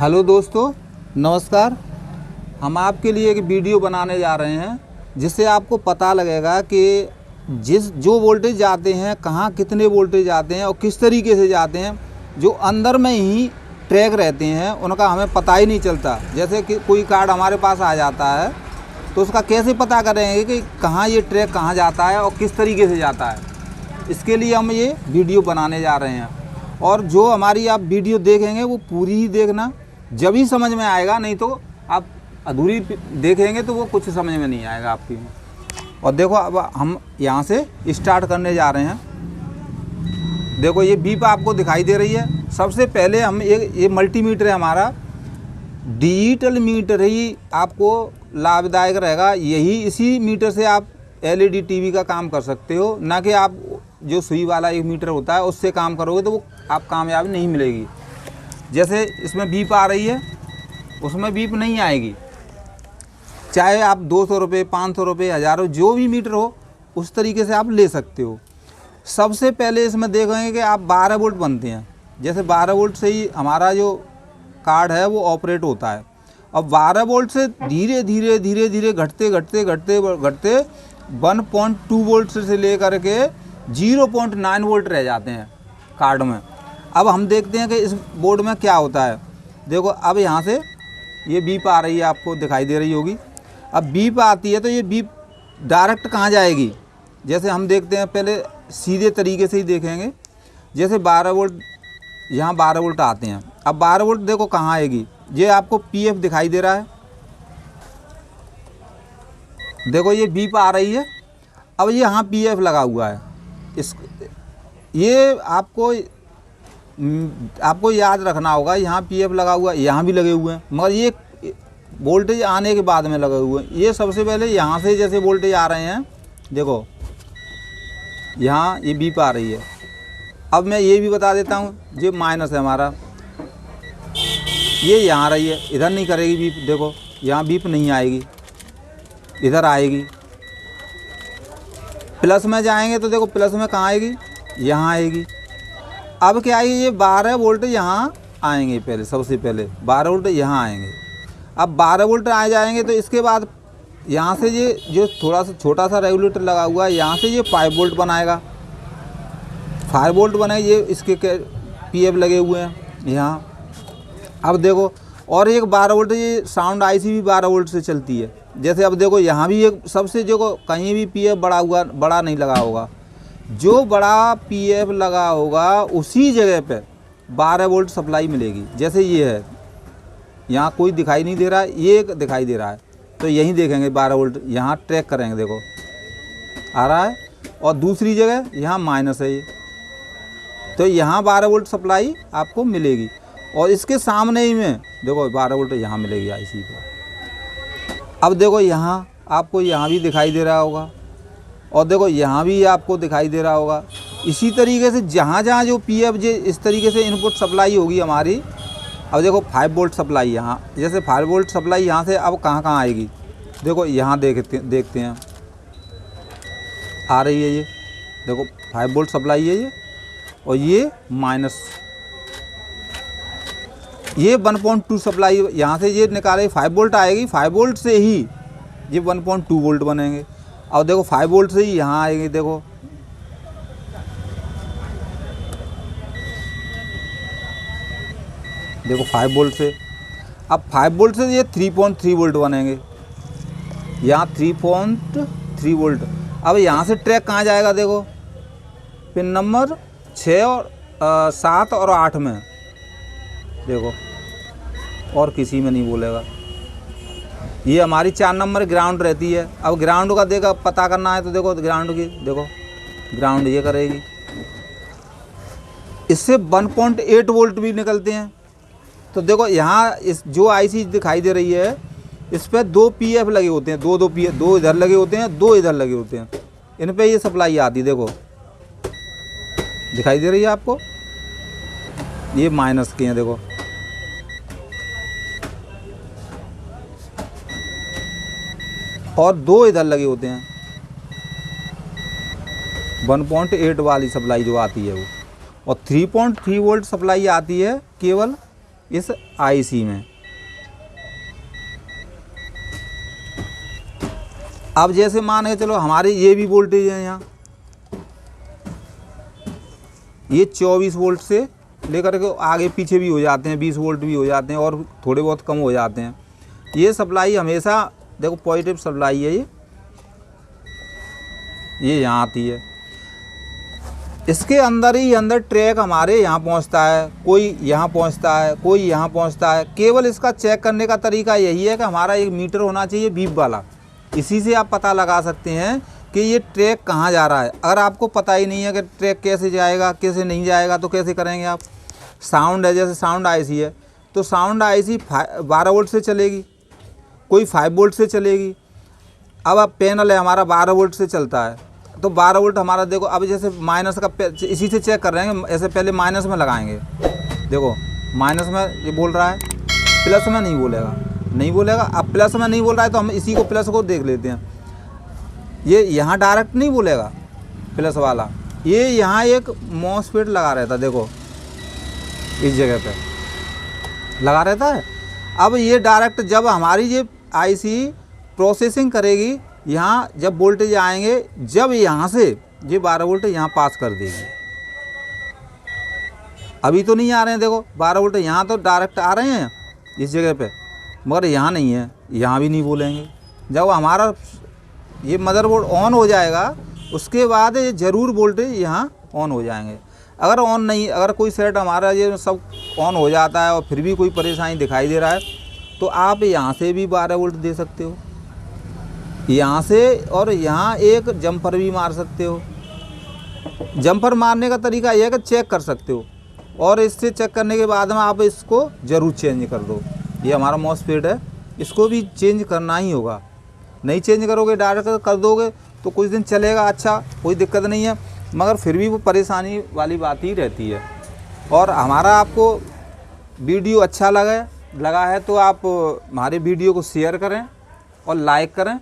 Hello दोस्तों, नमस्कार। हम आपके लिए एक वीडियो बनाने जा रहे हैं जिससे आपको पता लगेगा कि जो वोल्टेज जाते हैं कहाँ कितने वोल्टेज जाते हैं और किस तरीके से जाते हैं। जो अंदर में ही ट्रैक रहते हैं उनका हमें पता ही नहीं चलता। जैसे कि कोई कार्ड हमारे पास आ जाता है तो उसका कैसे पता करेंगे कि कहाँ ये ट्रैक कहाँ जाता है और किस तरीके से जाता है। इसके लिए हम ये वीडियो बनाने जा रहे हैं और जो हमारी आप वीडियो देखेंगे वो पूरी ही देखना, जब ही समझ में आएगा, नहीं तो आप अधूरी देखेंगे तो वो कुछ समझ में नहीं आएगा आपकी। और देखो अब हम यहाँ से स्टार्ट करने जा रहे हैं। देखो ये बीप आपको दिखाई दे रही है। सबसे पहले हम ये मल्टीमीटर है हमारा, डिजिटल मीटर ही आपको लाभदायक रहेगा। इसी मीटर से आप LED टीवी का काम कर सकते हो, ना कि आप जो सुई वाला एक मीटर होता है उससे काम करोगे तो वो आप कामयाबी नहीं मिलेगी। जैसे इसमें बीप आ रही है, उसमें बीप नहीं आएगी। चाहे आप 200 रुपये, 500 रुपये, 1000 जो भी मीटर हो उस तरीके से आप ले सकते हो। सबसे पहले इसमें देखेंगे कि आप 12 वोल्ट बनते हैं। जैसे 12 वोल्ट से ही हमारा जो कार्ड है वो ऑपरेट होता है। अब 12 वोल्ट से धीरे धीरे घटते 1.2 वोल्ट से लेकर के 0.9 वोल्ट रह जाते हैं कार्ड में। अब हम देखते हैं कि इस बोर्ड में क्या होता है। देखो अब यहाँ से ये बीप आ रही है, आपको दिखाई दे रही होगी। अब बीप आती है तो ये बीप डायरेक्ट कहाँ जाएगी। जैसे हम देखते हैं, पहले सीधे तरीके से ही देखेंगे। जैसे 12 वोल्ट, यहाँ 12 वोल्ट आते हैं। अब 12 वोल्ट देखो कहाँ आएगी। ये आपको PF दिखाई दे रहा है। देखो ये बीप आ रही है। अब ये यहाँ PF लगा हुआ है। ये आपको याद रखना होगा, यहाँ PF लगा हुआ है, यहाँ भी लगे हुए हैं, मगर ये वोल्टेज आने के बाद में लगे हुए हैं। ये सबसे पहले यहाँ से जैसे वोल्टेज आ रहे हैं, देखो यहाँ ये बीप आ रही है। अब मैं ये भी बता देता हूँ, ये माइनस है हमारा, ये यहाँ आ रही है, इधर नहीं करेगी बीप। देखो यहाँ बीप नहीं आएगी, इधर आएगी। प्लस में जाएंगे तो देखो प्लस में कहाँ आएगी, यहाँ आएगी। अब क्या आएगी, ये 12 वोल्ट यहाँ आएंगे। पहले सबसे पहले 12 वोल्ट यहाँ आएंगे। अब 12 वोल्ट आ जाएंगे तो इसके बाद यहाँ से ये जो थोड़ा सा छोटा सा रेगुलेटर लगा हुआ है, यहाँ से ये 5 वोल्ट बनाएगा। 5 वोल्ट बनाए, ये इसके PF लगे हुए हैं यहाँ। अब देखो और एक 12 वोल्ट, ये साउंड IC भी 12 वोल्ट से चलती है। जैसे अब देखो यहाँ भी एक सबसे, जो कहीं भी PF बड़ा नहीं लगा होगा, जो बड़ा PF लगा होगा उसी जगह पे 12 वोल्ट सप्लाई मिलेगी। जैसे ये है, यहाँ कोई दिखाई नहीं दे रहा है, ये एक दिखाई दे रहा है, तो यहीं देखेंगे 12 वोल्ट, यहाँ ट्रैक करेंगे, देखो आ रहा है। और दूसरी जगह यहाँ माइनस है ये, तो यहाँ 12 वोल्ट सप्लाई आपको मिलेगी। और इसके सामने ही में देखो 12 वोल्ट यहाँ मिलेगी IC पे। अब देखो यहाँ आपको यहाँ भी दिखाई दे रहा होगा, और देखो यहाँ भी आपको दिखाई दे रहा होगा। इसी तरीके से जहाँ जो PF इस तरीके से इनपुट सप्लाई होगी हमारी। अब देखो 5 वोल्ट सप्लाई यहाँ, जैसे 5 वोल्ट सप्लाई यहाँ से अब कहाँ आएगी। देखो यहाँ देखते हैं, आ रही है ये, देखो 5 वोल्ट सप्लाई है ये, और ये माइनस, ये 1.2 सप्लाई यहाँ से ये निकाले 5 वोल्ट आएगी। 5 वोल्ट से ही ये 1.2 वोल्ट बनेंगे। और देखो 5 वोल्ट से ही यहाँ आएंगे। देखो 5 वोल्ट से, अब 5 वोल्ट से ये 3.3 वोल्ट बनेंगे। यहाँ 3.3 वोल्ट। अब यहाँ से ट्रैक कहाँ जाएगा, देखो पिन नंबर 6 और 7 और 8 में, देखो और किसी में नहीं बोलेगा। ये हमारी 4 नंबर ग्राउंड रहती है। अब ग्राउंड का देखो पता करना है तो देखो ग्राउंड की, देखो ग्राउंड ये करेगी। इससे 1.8 वोल्ट भी निकलते हैं। तो देखो यहाँ इस जो IC दिखाई दे रही है, इस पर 2 PF लगे होते हैं, दो PF, 2 इधर लगे होते हैं, 2 इधर लगे होते हैं। इन पे ये सप्लाई आती है, देखो दिखाई दे रही है आपको। ये माइनस के हैं, देखो और 2 इधर लगे होते हैं। 1.8 वाली सप्लाई जो आती है वो, और 3.3 वोल्ट सप्लाई आती है केवल इस आईसी में। अब जैसे मान के चलो हमारे ये भी वोल्टेज है, यहाँ ये 24 वोल्ट से लेकर के आगे पीछे भी हो जाते हैं, 20 वोल्ट भी हो जाते हैं और थोड़े बहुत कम हो जाते हैं। ये सप्लाई हमेशा देखो पॉजिटिव सप्लाई है, ये यहाँ आती है। इसके अंदर ही अंदर ट्रैक हमारे यहाँ पहुँचता है, कोई यहाँ पहुँचता है, कोई यहाँ पहुँचता है। केवल इसका चेक करने का तरीका यही है कि हमारा एक मीटर होना चाहिए बीप वाला, इसी से आप पता लगा सकते हैं कि ये ट्रैक कहाँ जा रहा है। अगर आपको पता ही नहीं है कि ट्रैक कैसे जाएगा कैसे नहीं जाएगा तो कैसे करेंगे आप। साउंड है, जैसे साउंड आईसी है तो साउंड आईसी 12 वोल्ट से चलेगी, कोई 5 वोल्ट से चलेगी। अब पैनल है हमारा 12 वोल्ट से चलता है, तो 12 वोल्ट हमारा देखो। अब जैसे माइनस का इसी से चेक कर रहे हैं, ऐसे पहले माइनस में लगाएंगे। देखो माइनस में ये बोल रहा है, प्लस में नहीं बोलेगा, नहीं बोलेगा। अब प्लस में नहीं बोल रहा है तो हम इसी को प्लस को देख लेते हैं। ये यहाँ डायरेक्ट नहीं बोलेगा प्लस वाला, ये यहाँ एक मॉसफेट लगा रहता है, देखो इस जगह पे लगा रहता है। अब ये डायरेक्ट जब हमारी ये आईसी प्रोसेसिंग करेगी, यहाँ जब वोल्टेज आएंगे, जब यहाँ से ये 12 वोल्ट यहाँ पास कर देगी। अभी तो नहीं आ रहे हैं, देखो 12 वोल्ट यहाँ तो डायरेक्ट आ रहे हैं इस जगह पे, मगर यहाँ नहीं है, यहाँ भी नहीं बोलेंगे। जब हमारा ये मदरबोर्ड ऑन हो जाएगा उसके बाद ये ज़रूर वोल्टेज यहाँ ऑन हो जाएंगे। अगर ऑन नहीं, अगर कोई सेट हमारा ये सब ऑन हो जाता है और फिर भी कोई परेशानी दिखाई दे रहा है तो आप यहाँ से भी 12 वोल्ट दे सकते हो, यहाँ से, और यहाँ एक जंपर भी मार सकते हो। जंपर मारने का तरीका यह है कि चेक कर सकते हो, और इससे चेक करने के बाद में आप इसको ज़रूर चेंज कर दो। ये हमारा मॉसफेट है, इसको भी चेंज करना ही होगा। नहीं चेंज करोगे, डायरेक्ट कर दोगे तो कुछ दिन चलेगा, अच्छा कोई दिक्कत नहीं है, मगर फिर भी वो परेशानी वाली बात ही रहती है। और हमारा आपको वीडियो अच्छा लगा है तो आप हमारे वीडियो को शेयर करें और लाइक करें।